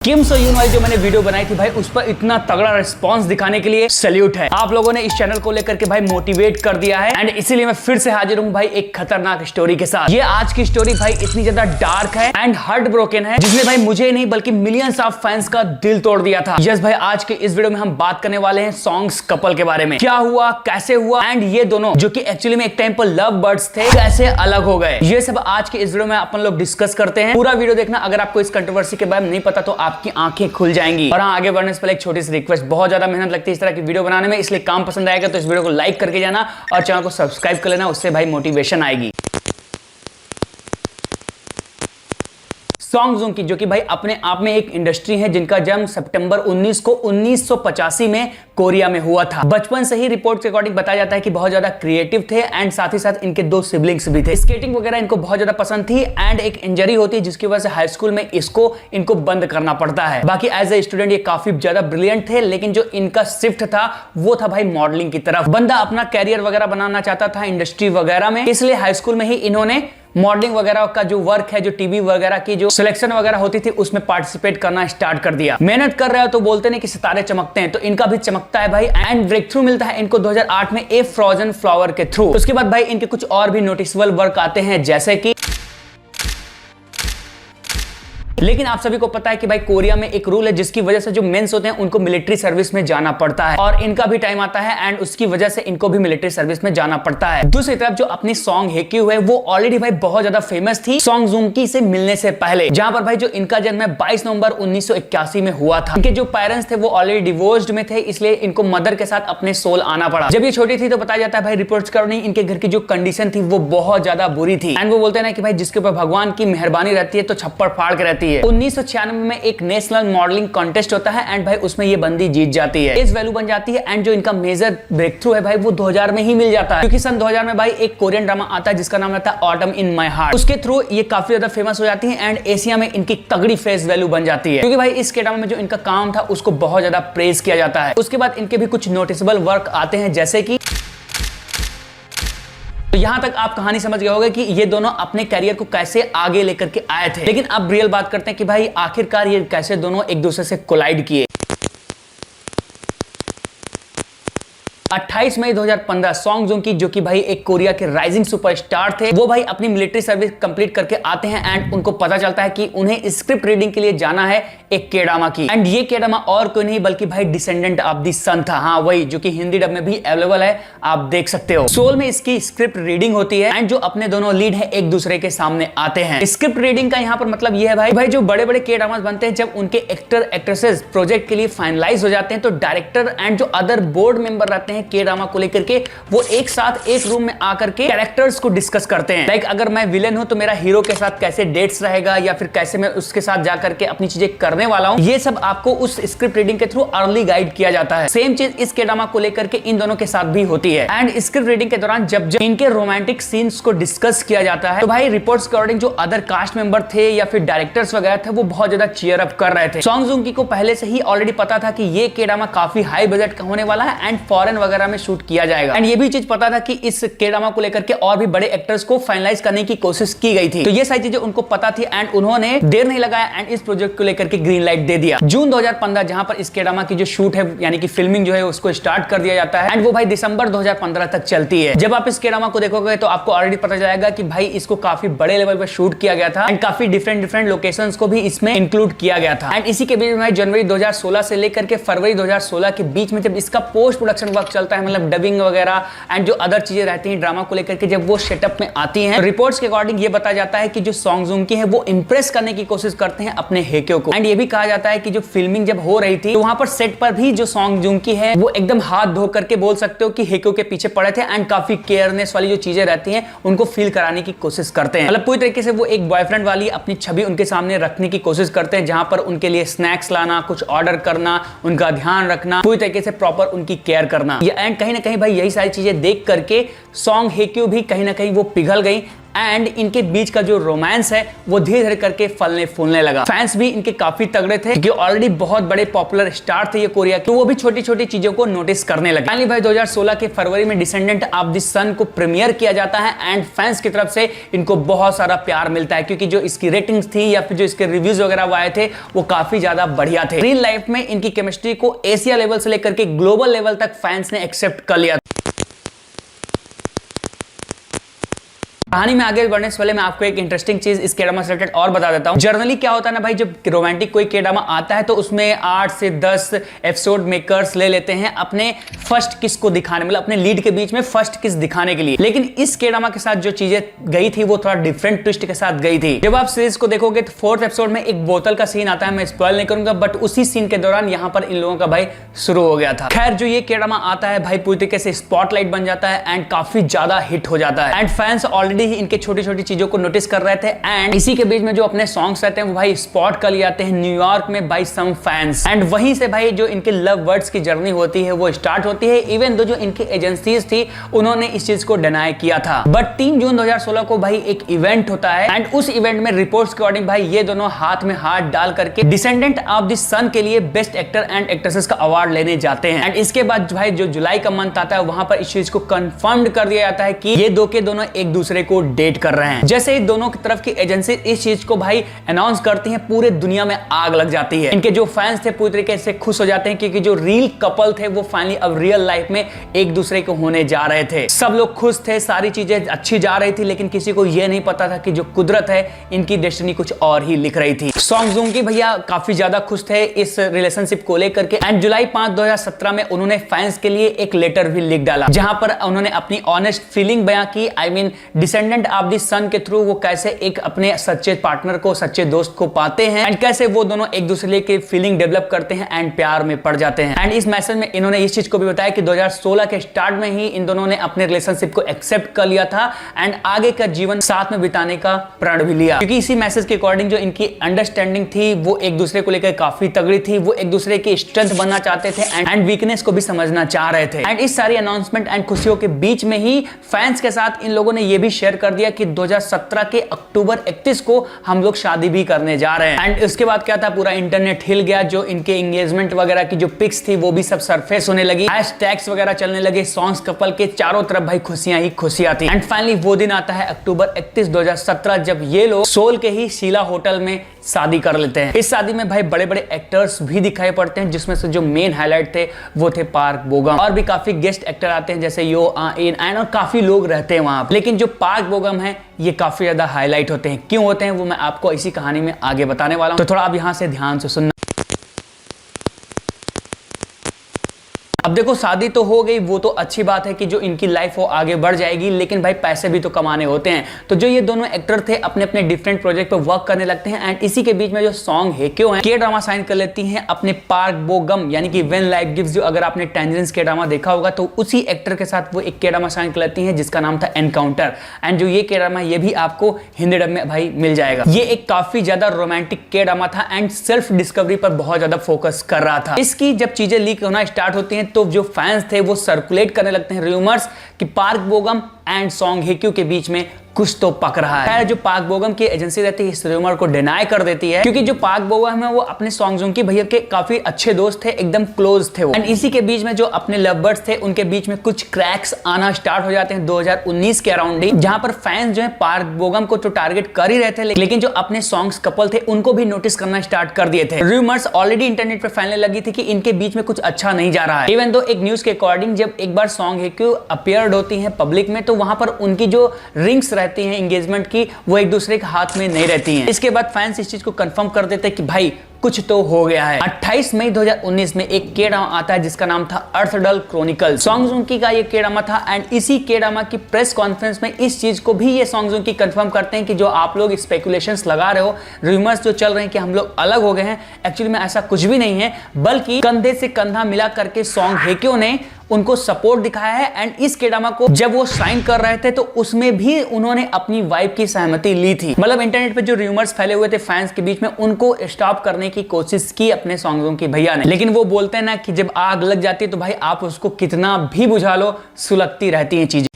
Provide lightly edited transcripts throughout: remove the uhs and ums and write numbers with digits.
किम सो यून वाली जो मैंने वीडियो बनाई थी भाई, उस पर इतना तगड़ा रिस्पांस दिखाने के लिए सैल्यूट है। आप लोगों ने इस चैनल को लेकर के भाई मोटिवेट कर दिया है एंड इसीलिए मैं फिर से हाजिर हूं भाई एक खतरनाक स्टोरी के साथ। ये आज की स्टोरी भाई इतनी ज्यादा डार्क है एंड हार्ट ब्रोकन है, जिसने भाई मुझे नहीं बल्कि मिलियंस ऑफ फैंस का दिल तोड़ दिया था। यस भाई, आज के इस वीडियो में हम बात करने वाले हैं सॉन्ग्स कपल के बारे में। क्या हुआ, कैसे हुआ एंड ये दोनों जो कि एक्चुअली में एक टाइम पर लव बर्ड्स थे, कैसे अलग हो गए, ये सब आज के इस वीडियो में अपन लोग डिस्कस करते हैं। पूरा वीडियो देखना। अगर आपको इस कंट्रोवर्सी के बारे में नहीं पता तो आपकी आंखें खुल जाएंगी। और हाँ, आगे बढ़ने से पहले एक छोटी सी रिक्वेस्ट, बहुत ज्यादा मेहनत लगती है इस तरह की वीडियो बनाने में, इसलिए काम पसंद आएगा तो इस वीडियो को लाइक करके जाना और चैनल को सब्सक्राइब कर लेना, उससे भाई मोटिवेशन आएगी। सॉन्ग जोंग की, जो कि भाई अपने आप में एक इंडस्ट्री है जिनका जन्म सितंबर 19 को 1985 में कोरिया में हुआ था। बचपन से ही रिपोर्ट के अकॉर्डिंग बताया जाता है कि बहुत ज्यादा क्रिएटिव थे एंड साथ ही साथ इनके दो सिबलिंग्स भी थे। स्केटिंग वगैरह इनको बहुत ज्यादा पसंद थी एंड एक इंजरी होती है जिसकी वजह से हाई स्कूल में इनको बंद करना पड़ता है। बाकी एज ए स्टूडेंट ये काफी ज्यादा ब्रिलियंट थे, लेकिन जो इनका शिफ्ट था वो था भाई मॉडलिंग की तरफ। बंदा अपना कैरियर वगैरह बनाना चाहता था इंडस्ट्री वगैरह में, इसलिए हाई स्कूल में ही इन्होंने मॉडलिंग वगैरह का जो वर्क है, जो टीवी वगैरह की जो सिलेक्शन वगैरह होती थी, उसमें पार्टिसिपेट करना स्टार्ट कर दिया। मेहनत कर रहे हो तो बोलते नहीं कि सितारे चमकते हैं, तो इनका भी चमकता है भाई एंड ब्रेक थ्रू मिलता है इनको 2008 में ए फ्रोजन फ्लावर के थ्रू। उसके बाद भाई इनके कुछ और भी नोटिसेबल वर्क आते हैं, जैसे कि लेकिन आप सभी को पता है कि भाई कोरिया में एक रूल है जिसकी वजह से जो मेंस होते हैं उनको मिलिट्री सर्विस में जाना पड़ता है और इनका भी टाइम आता है एंड उसकी वजह से इनको भी मिलिट्री सर्विस में जाना पड़ता है। दूसरी तरफ जो अपनी सॉन्ग हेक्यू है वो ऑलरेडी भाई बहुत ज्यादा फेमस थी सॉन्ग जोंकी से मिलने से पहले, जहां पर भाई जो इनका जन्म 22 नवंबर 1981 में हुआ था। इनके जो पेरेंट्स थे वो ऑलरेडी डिवोर्स्ड में थे, इसलिए इनको मदर के साथ अपने सोल आना पड़ा। जब ये छोटी थी तो बताया जाता है भाई रिपोर्ट्स कर नहीं, इनके घर की जो कंडीशन थी वो बहुत ज्यादा बुरी थी एंड वो बोलते हैं ना कि भाई जिसके ऊपर भगवान की मेहरबानी रहती है तो छप्पड़ फाड़ के रहती है। 1996 में एक नेशनल मॉडलिंग कॉन्टेस्ट होता है एंड भाई उसमें ये बंदी जीत जाती है, इस वैल्यू बन जाती है एंड जो इनका मेजर ब्रेक थ्रू है भाई वो 2000 में ही मिल जाता है, क्योंकि सन 2000 में भाई एक कोरियन ड्रामा आता है जिसका नाम रहता है ऑटम इन माय हार्ट। उसके थ्रू ये काफी ज्यादा फेमस हो जाती है एंड एशिया में इनकी तगड़ी फेस वैल्यू बन जाती है, क्योंकि भाई इस ड्रामा में जो इनका काम था उसको बहुत ज्यादा प्रेज किया जाता है। उसके बाद इनके भी कुछ नोटिसेबल वर्क आते हैं, जैसे कि तो यहां तक आप कहानी समझ गए होंगे कि ये दोनों अपने करियर को कैसे आगे लेकर के आए थे। लेकिन अब रियल बात करते हैं कि भाई आखिरकार ये कैसे दोनों एक दूसरे से कोलाइड किए। 28 मई 2015 सॉन्ग जोंकी, जो कि भाई एक कोरिया के राइजिंग सुपरस्टार थे, वो भाई अपनी मिलिट्री सर्विस कंप्लीट करके आते हैं एंड उनको पता चलता है कि उन्हें स्क्रिप्ट रीडिंग के लिए जाना है एक केडामा की एंड ये केडामा और कोई नहीं बल्कि भाई डिसेंडेंट ऑफ द सन था। हाँ वही, जो कि हिंदी डब में भी अवेलेबल है, आप देख सकते हो। सोल में इसकी स्क्रिप्ट रीडिंग होती है एंड जो अपने दोनों लीड है एक दूसरे के सामने आते हैं। स्क्रिप्ट रीडिंग का यहाँ पर मतलब ये है भाई जो बड़े बड़े केडामास बनते हैं, जब उनके एक्टर एक्ट्रेसेस प्रोजेक्ट के लिए फाइनलाइज हो जाते हैं तो डायरेक्टर एंड जो अदर बोर्ड मेंबर रहते हैं के ड्रामा को लेकर के वो एक साथ एक रूम में आकर के कैरेक्टर्स को डिस्कस करते हैं। लाइक अगर मैं विलेन हूं तो मेरा हीरो के साथ कैसे डेट्स रहेगा या फिर कैसे मैं उसके साथ जाकर के अपनी चीजें करने वाला हूं, ये सब आपको उस स्क्रिप्ट रीडिंग के थ्रू अर्ली गाइड किया जाता है। सेम चीज इस के ड्रामा को लेकर के इन दोनों के साथ भी होती है एंड स्क्रिप्ट रीडिंग के दौरान जब इनके रोमांटिक सीन्स को डिस्कस किया जाता है तो भाई रिपोर्ट्स के अकॉर्डिंग जो अदर कास्ट मेंबर थे या फिर डायरेक्टर्स वगैरह थे वो बहुत ज्यादा चीयर अप कर रहे थे। सॉन्ग जोंकी को पहले से ही ऑलरेडी पता था कि ये के ड्रामा काफी हाई बजट का होने वाला है एंड फॉरेन वगैरह में शूट किया जाएगा एंड ये भी चीज पता था कि इस के ड्रामा को लेकर के और भी बड़े एक्टर्स को फाइनलाइज करने की कोशिश की गई थी। तो ये सारी चीजें उनको पता थी एंड उन्होंने देर नहीं लगाया एंड इस प्रोजेक्ट को लेकर के ग्रीन लाइट दे दिया। जून 2015 जहां पर इस के ड्रामा की जो शूट है यानी कि फिल्मिंग जो है उसको स्टार्ट कर दिया जाता है एंड वो भाई दिसंबर 2015 तक चलती है। जब आप इस के ड्रामा को देखोगे तो आपको ऑलरेडी पता चलेगा कि भाई इसको काफी बड़े लेवल पर शूट किया गया था एंड काफी डिफरेंट लोकेशंस को भी इसमें इंक्लूड किया गया था एंड इसी के बीच में जनवरी 2016 से लेकर के फरवरी 2016 के बीच में जब इसका पोस्ट प्रोडक्शन वर्क चलता है, मतलब डबिंग वगैरह एंड जो अदर चीजें रहती हैं ड्रामा को लेकर के, जब वो सेटअप में आती हैं, रिपोर्ट्स के अकॉर्डिंग ये बताया जाता है कि जो सॉन्ग जोंकी है वो इंप्रेस करने की कोशिश करते हैं अपने हेक्यो को एंड ये भी कहा जाता है कि जो फिल्मिंग जब हो रही थी तो वहां पर सेट पर भी जो सॉन्ग जोंकी है वो एकदम हाथ धो करके बोल सकते हो कि हेक्यो के पीछे पड़े थे एंड काफी केयरनेस वाली जो चीजें रहती हैं उनको फील कराने की कोशिश करते हैं। मतलब पूरी तरीके से वो एक बॉयफ्रेंड वाली अपनी छवि उनके सामने रखने की कोशिश करते हैं, जहां पर उनके लिए स्नैक्स लाना, कुछ ऑर्डर करना, उनका ध्यान रखना, पूरी तरीके से प्रॉपर उनकी केयर करना एंड कहीं ना कहीं भाई यही सारी चीजें देख करके सॉन्ग हेक्यू भी कहीं ना कहीं वो पिघल गई एंड इनके बीच का जो रोमांस है वो धीरे धीरे करके फलने फूलने लगा। फैंस भी इनके काफी तगड़े थे क्योंकि ऑलरेडी बहुत बड़े पॉपुलर स्टार थे ये कोरिया के, तो वो भी छोटी छोटी चीजों को नोटिस करने लगे। फाइनली भाई 2016 के फरवरी में डिसेंडेंट ऑफ द सन को प्रीमियर किया जाता है एंड फैंस की तरफ से इनको बहुत सारा प्यार मिलता है क्योंकि जो इसकी रेटिंग्स थी या फिर जो इसके रिव्यूज वगैरह वो आए थे वो काफी ज्यादा बढ़िया थे। रियल लाइफ में इनकी केमिस्ट्री को एशिया लेवल से लेकर के ग्लोबल लेवल तक फैंस ने एक्सेप्ट कर लिया। कहानी में आगे बढ़ने से पहले मैं आपको एक इंटरेस्टिंग चीज इस के-ड्रामा से रिलेटेड और बता देता हूं। जनरली क्या होता है ना भाई, जब रोमांटिक कोई के-ड्रामा आता है तो उसमें 8 से 10 एपिसोड मेकर्स ले लेते हैं अपने फर्स्ट किस को दिखाने, मतलब अपने लीड के बीच में फर्स्ट किस दिखाने के लिए। लेकिन इस के-ड्रामा के साथ जो चीजें गई थी वो थोड़ा डिफरेंट ट्विस्ट के साथ गई थी। जब आप सीरीज को देखोगे तो 4th एपिसोड में एक बोतल का सीन आता है, मैं स्पॉइल नहीं करूंगा, बट उसी सीन के दौरान यहाँ पर इन लोगों का भाई शुरू हो गया था। खैर जो ये के-ड्रामा आता है भाई पूरी तरीके से स्पॉटलाइट बन जाता है एंड काफी ज्यादा हिट हो जाता है एंड फैंस ऑलरेडी ही इनके छोटी छोटी चीजों को नोटिस कर रहे थे एंड इसी के बीच में जो अपने सॉन्ग्स रहते हैं वो भाई स्पॉट कर लिए जाते हैं न्यूयॉर्क में बाय सम फैंस एंड वहीं से भाई जो इनके लव वर्ड्स की जर्नी होती है वो स्टार्ट होती है। इवन दो जो इनकी एजेंसीज थी उन्होंने इस चीज को डिनाई किया था, बट 3 जून 2016 को भाई एक इवेंट होता है एंड उस इवेंट में रिपोर्ट्स के अकॉर्डिंग भाई ये दोनों हाथ में हाथ डाल करके डिसेंडेंट ऑफ द सन के लिए बेस्ट एक्टर एंड एक्ट्रेसेस का अवार्ड लेने जाते हैं एंड इसके बाद भाई जो जुलाई का मंथ आता है वहां पर इस चीज को कंफर्म कर दिया जाता है कि ये दो के दोनों एक दूसरे को डेट कर रहे हैं। जैसे ही दोनों की तरफ की एजेंसी इस चीज को भाई अनाउंस करती हैं पूरे दुनिया में आग लग जाती है। इनके जो फैंस थे पूरी तरीके से खुश हो जाते हैं क्योंकि जो रियल कपल थे वो फाइनली अब रियल लाइफ में एक दूसरे को होने जा रहे थे। सब लोग खुश थे, सारी चीजें अच्छी जा रही थी, लेकिन किसी को यह नहीं पता था कि जो कुदरत है इनकी डेस्टिनी कुछ और ही लिख रही थी। सॉन्ग जूंग की भैया काफी ज्यादा खुश थे इस रिलेशनशिप को लेकर के एंड जुलाई 5 2017 में उन्होंने फैंस के लिए एक लेटर भी लिख डाला जहां पर उन्होंने अपनी ऑनेस्ट फीलिंग बयां की। I mean descendant of the sun के थ्रू वो कैसे एक अपने सच्चे पार्टनर को, सच्चे दोस्त को पाते हैं एंड कैसे वो दोनों एक दूसरे की फीलिंग डेवलप करते हैं एंड प्यार में पड़ जाते हैं। एंड इस मैसेज में इन्होंने इस चीज को भी बताया कि 2016 के स्टार्ट में ही इन दोनों ने अपने रिलेशनशिप को एक्सेप्ट कर लिया था एंड आगे का जीवन साथ में बिताने का प्रण भी लिया, क्योंकि इसी मैसेज के अकॉर्डिंग जो इनकी अंडरस्टैंडिंग थी वो एक दूसरे को लेकर काफी तगड़ी थी। वो एक दूसरे की स्ट्रेंथ बनना चाहते थे एंड वीकनेस को भी समझना चाह रहे थे। एंड इस सारी अनाउंसमेंट एंड खुशियों के बीच में ही फैंस के साथ इन लोगों ने यह भी शेयर कर दिया कि 2017 के अक्टूबर 31 को हम लोग शादी भी करने जा रहे हैं। एंड उसके बाद क्या था, पूरा इंटरनेट हिल गया। जो इनके एंगेजमेंट वगैरह की जो पिक्स थी वो भी सब सरफेस होने लगी, हैशटैग्स वगैरह चलने लगे, सॉन्ग्स कपल के चारों तरफ भाई खुशियां ही खुशियां थी। एंड फाइनली वो दिन आता है अक्टूबर 31 2017 जब ये लोग सोल के ही शीला होटल में शादी कर लेते हैं। इस शादी में भाई बड़े बड़े एक्टर्स भी दिखाई पड़ते हैं जिसमें से जो मेन हाईलाइट थे वो थे पार्क बोगम, और भी काफी गेस्ट एक्टर आते हैं जैसे यो इन एंड और काफी लोग रहते हैं वहां। लेकिन जो पार्क बोगम है ये काफी ज्यादा हाईलाइट होते हैं। क्यों होते हैं वो मैं आपको इसी कहानी में आगे बताने वाला हूं, तो थोड़ा आप यहां से ध्यान से सुनना। अब देखो शादी तो हो गई, वो तो अच्छी बात है कि जो इनकी लाइफ वो आगे बढ़ जाएगी, लेकिन भाई पैसे भी तो कमाने होते हैं। तो जो ये दोनों एक्टर थे अपने अपने डिफरेंट प्रोजेक्ट पे वर्क करने लगते हैं एंड इसी के बीच में जो सॉन्ग है क्यों है के-ड्रामा साइन कर लेती हैं अपने पार्क बोगम यानी कि व्हेन लाइफ गिव्स यू। अगर आपने टेंजेंस के-ड्रामा देखा होगा तो उसी एक्टर के साथ वो एक के-ड्रामा साइन कर लेती हैं जिसका नाम था एनकाउंटर। एंड जो ये के-ड्रामा ये भी आपको हिंदी डब में भाई मिल जाएगा। ये एक काफी ज्यादा रोमांटिक के-ड्रामा था एंड सेल्फ डिस्कवरी पर बहुत ज्यादा फोकस कर रहा था। इसकी जब चीजें लीक होना स्टार्ट होती हैं तो जो फैंस थे वो सर्कुलेट करने लगते हैं रूमर्स कि Park Bogum and Song Hye Kyo के बीच में कुछ तो पक रहा है। जो पार्क बोगम की एजेंसी रहती है इस रूमर को डिनाई कर देती है, क्योंकि जो पार्क बोगम है वो अपने सॉन्ग की भैया के काफी अच्छे दोस्त थे, एकदम क्लोज थे वो। एंड इसी के बीच में जो अपने लवर्स थे उनके बीच में कुछ क्रैक्स आना स्टार्ट हो जाते हैं 2019 के अराउंड ही, जहां पर फैंस जो है पार्क बोगम को तो टारगेट कर ही रहे थे, लेकिन जो अपने सॉन्ग्स कपल थे उनको भी नोटिस करना स्टार्ट कर दिए थे। रूमर्स ऑलरेडी इंटरनेट पर फैलने लगी थी कि इनके बीच में कुछ अच्छा नहीं जा रहा है। इवन दो एक न्यूज के अकॉर्डिंग जब एक बार सॉन्ग है क्यों अपीयर्ड होती है पब्लिक में तो वहां पर उनकी जो रिंग्स रहती हैं एंगेजमेंट की वो एक दूसरे के हाथ में नहीं रहती हैं। इसके बाद फैंस इस चीज को कंफर्म कर देते हैं कि भाई कुछ तो हो गया है। 28 मई 2019 में एक के-ड्रामा आता है जिसका नाम था अर्थडल क्रॉनिकल। सॉन्गजुंकी का ये के-ड्रामा था एंड इसी के-ड्रामा की प्रेस कॉन्फ्रेंस में इस चीज को भी ये सॉन्गजुंकी कंफर्म करते हैं कि जो आप लोग स्पेकुलेशंस लगा रहे हो, रूमर्स जो चल रहे हैं कि हम लोग अलग हो गए हैं, एक्चुअली में ऐसा कुछ भी नहीं है, बल्कि कंधे से कंधा मिला करके सॉन्ग हेक्यो ने उनको सपोर्ट दिखाया है। एंड इस के-ड्रामा को जब वो साइन कर रहे थे तो उसमें भी उन्होंने अपनी वाइफ की सहमति ली थी। मतलब इंटरनेट पे जो रूमर्स फैले हुए थे फैंस के बीच में उनको स्टॉप करने की कोशिश की अपने सॉन्गों की भैया ने, लेकिन वो बोलते हैं ना कि जब आग लग जाती है तो भाई आप उसको कितना भी बुझा लो सुलगती रहती है चीजें।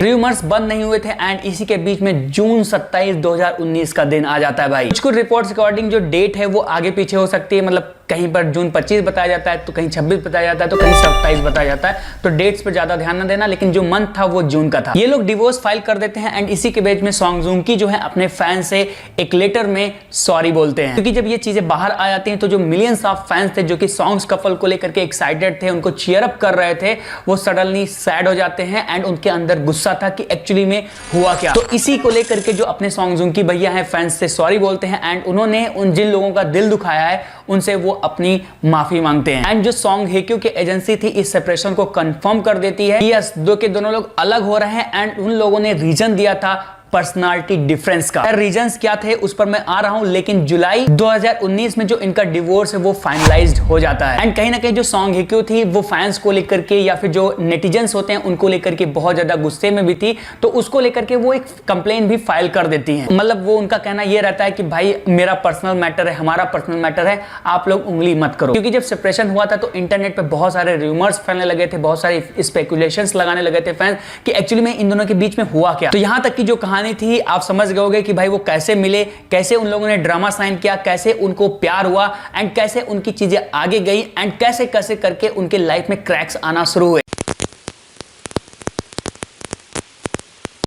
र्यूमर्स बंद नहीं हुए थे एंड इसी के बीच में जून 27, 2019 का दिन आ जाता है भाई। कुछ रिपोर्ट्स अकॉर्डिंग जो डेट है वो आगे पीछे हो सकती है, मतलब कहीं पर जून 25 बताया जाता है, तो कहीं 26 बताया जाता है, तो कहीं 27 बताया जाता है। तो डेट्स पर ज्यादा ध्यान न देना, लेकिन जो मंथ था वो जून का था। ये लोग डिवोर्स फाइल कर देते हैं एंड इसी के बीच में सॉन्ग जूंग की जो है अपने फैंस से एक लेटर में सॉरी बोलते हैं, क्योंकि जब ये चीजें बाहर आ जाती हैं तो जो मिलियंस ऑफ फैंस थे जो कि सॉन्ग्स कपल को लेकर के एक्साइटेड थे, उनको चीयर अप कर रहे थे, वो सडनली सैड हो जाते हैं एंड उनके अंदर गुस्सा था कि एक्चुअली में हुआ क्या। तो इसी को लेकर के जो अपने सॉन्ग जूंग की भैया है फैंस से सॉरी बोलते हैं एंड उन्होंने उन जिन लोगों का दिल दुखाया है उनसे वो अपनी माफी मांगते हैं। एंड जो सॉन्ग हेक्यू की एजेंसी थी इस सेपरेशन को कंफर्म कर देती है। यस, दोनों लोग अलग हो रहे हैं एंड उन लोगों ने रीजन दिया था पर्सनालिटी डिफरेंस का। रीजंस क्या थे उस पर मैं आ रहा हूं, लेकिन जुलाई 2019 में जो इनका डिवोर्स है वो फाइनलाइज्ड हो जाता है। एंड कहीं ना कहीं जो सॉन्ग हेक्यू थी वो फैंस को लेकर के या फिर जो नेटिजन्स होते हैं उनको लेकर के बहुत ज्यादा गुस्से में भी थी, तो उसको लेकर के वो एक कंप्लेन भी फाइल कर देती हैं। मतलब वो उनका कहना ये रहता है कि भाई मेरा पर्सनल मैटर है, हमारा पर्सनल मैटर है, आप लोग उंगली मत करो। क्योंकि जब सेपरेशन हुआ था तो इंटरनेट पे बहुत सारे रूमर्स फैलने लगे थे, बहुत सारे स्पेकुलेशंस लगाने लगे थे फैंस कि एक्चुअली में इन दोनों के बीच में हुआ क्या। तो यहां तक की जो कहानी थी आप समझ गए कि भाई वो कैसे मिले, कैसे उन लोगों ने ड्रामा साइन किया, कैसे उनको प्यार हुआ एंड कैसे उनकी चीजें आगे गई एंड कैसे कैसे करके उनके लाइफ में क्रैक्स आना शुरू हुए।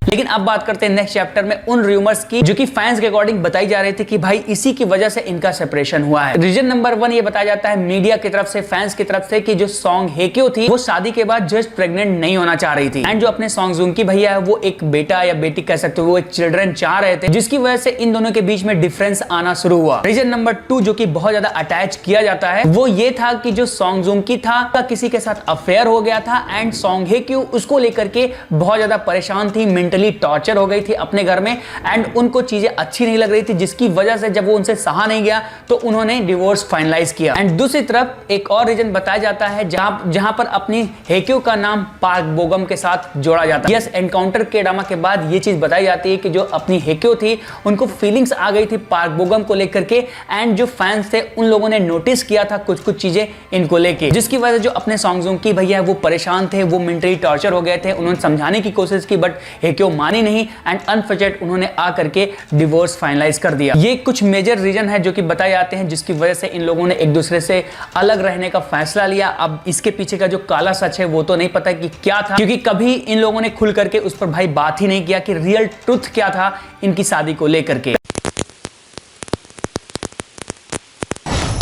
लेकिन अब बात करते हैं नेक्स्ट चैप्टर में उन रूमर्स की जो कि फैंस के अकॉर्डिंग बताई जा रही थी कि भाई इसी की वजह से इनका सेपरेशन हुआ है। रीजन नंबर 1 ये बताया जाता है मीडिया की तरफ से, फैंस की तरफ से, कि जो सॉन्ग हेक्यू थी वो शादी के बाद जस्ट प्रेग्नेंट नहीं होना चाह रही थी एंड जो अपने सॉन्ग जूंग की भैया है वो एक बेटा या बेटी कह सकते हो, वो एक चिल्ड्रन चाह रहे थे, जिसकी वजह से इन दोनों के बीच में डिफरेंस आना शुरू हुआ। रीजन नंबर 2 जो कि बहुत ज्यादा अटैच किया जाता है वो ये था कि जो सॉन्ग जूंग की था किसी के साथ अफेयर हो गया था एंड सॉन्ग हेक्यू उसको लेकर के बहुत ज्यादा परेशान थी, मेंटली टॉर्चर हो गई थी अपने घर में एंड उनको चीजें अच्छी नहीं लग रही थी, जिसकी वजह से जब वो उनसे सहा नहीं गया तो उन्होंने डिवोर्स फाइनलाइज किया। एंड दूसरी तरफ एक और रीजन बताया जाता है जहां पर अपनी हेक्यू का नाम पार्क बोगम के साथ जोड़ा जाता है। यस, एनकाउंटर के ड्रामा के बाद ये चीज बताई जाती है कि जो अपनी हेक्यू थी उनको फीलिंग्स आ गई थी पार्क बोगम को लेकर के एंड जो फैंस थे उन लोगों ने नोटिस किया था कुछ चीजें इनको लेके, जिसकी वजह से जो अपने सॉन्ग्स की भैया वो परेशान थे, वो मेंटली टॉर्चर हो गए थे। उन्होंने समझाने की कोशिश की बट हेक्यू मानी नहीं एंड अनफॉर्चुनेट उन्होंने आकर के डिवोर्स फाइनलाइज कर दिया। ये कुछ मेजर रीजन है जो कि बताए जाते हैं जिसकी वजह से इन लोगों ने एक दूसरे से अलग रहने का फैसला लिया। अब इसके पीछे का जो काला सच है वो तो नहीं पता कि क्या था, क्योंकि कभी इन लोगों ने खुल करके उस पर भाई बात ही नहीं किया कि रियल ट्रुथ क्या था इनकी शादी को लेकर के।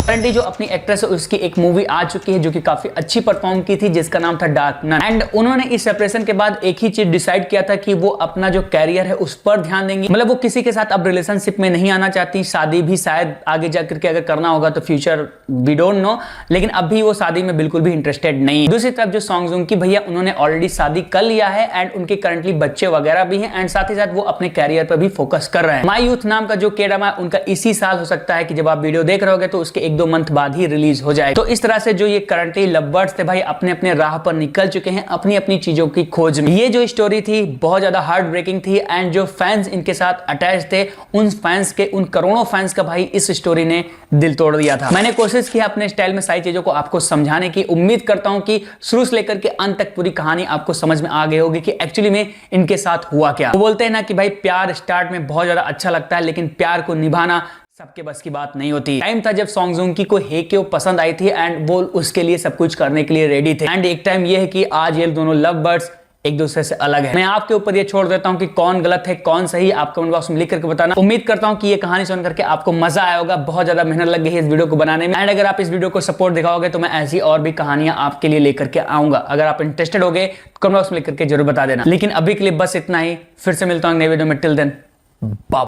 करंटली जो अपनी एक्ट्रेस है उसकी एक मूवी आ चुकी है जो कि काफी अच्छी परफॉर्म की थी, जिसका नाम था डार्क नन। एंड उन्होंने इस सेपरेशन के बाद एक ही चीज डिसाइड किया था कि वो अपना जो कैरियर है उस पर ध्यान देंगी। मतलब वो किसी के साथ अब रिलेशनशिप में नहीं आना चाहती, शादी भी शायद आगे जाकर के अगर करना होगा तो फ्यूचर वी डोंट नो, लेकिन अभी वो शादी में बिल्कुल भी इंटरेस्टेड नहीं। दूसरी तरफ जो सॉन्ग की भैया उन्होंने ऑलरेडी शादी कर लिया है एंड उनके करंटली बच्चे वगैरह भी हैं एंड साथ ही साथ वो अपने कैरियर पर भी फोकस कर रहे हैं। माई यूथ नाम का जो ड्रामा है उनका इसी साल हो सकता है कि जब आप वीडियो देख रहे होगे तो उसके 1-2 मंथ बाद ही रिलीज हो जाए। तो इस तरह से जो ये करंटली लवर्स थे भाई अपने अपने राह पर निकल चुके हैं अपनी अपनी चीजों की खोज में। ये जो स्टोरी थी बहुत ज्यादा हार्ट ब्रेकिंग थी एंड जो फैंस इनके साथ अटैच थे उन फैंस के, उन करोड़ों फैंस का भाई इस स्टोरी ने दिल तोड़ दिया था। मैंने कोशिश की अपने स्टाइल में सारी चीजों को आपको समझाने की। उम्मीद करता हूं कि शुरू से लेकर के अंत तक पूरी कहानी आपको समझ में आ गई होगी कि एक्चुअली में इनके साथ हुआ क्या। वो बोलते हैं ना कि भाई प्यार स्टार्ट में बहुत ज्यादा अच्छा लगता है लेकिन प्यार को निभाना सबके बस की बात नहीं होती। टाइम था जब सॉन्ग जूंग को हेक्यू पसंद आई थी एंड वो उसके लिए सब कुछ करने के लिए रेडी थे एंड एक टाइम ये है कि आज ये दोनों लव बर्ड्स एक दूसरे से अलग है। मैं आपके ऊपर ये छोड़ देता हूं कि कौन गलत है कौन सही, आप कमेंट बॉक्स में लिख करके बताना। उम्मीद करता हूं कि ये कहानी सुन करके आपको मजा आया होगा। बहुत ज्यादा मेहनत लग गई है इस वीडियो को बनाने में एंड अगर आप इस वीडियो को सपोर्ट दिखाओगे तो मैं ऐसी और भी कहानियां आपके लिए लेकर के आऊंगा। अगर आप इंटरेस्टेड हो गए कमेंट बॉक्स में लिख करके जरूर बता देना। लेकिन अभी के लिए बस इतना ही, फिर से मिलता हूं नए वीडियो में। Till then bye.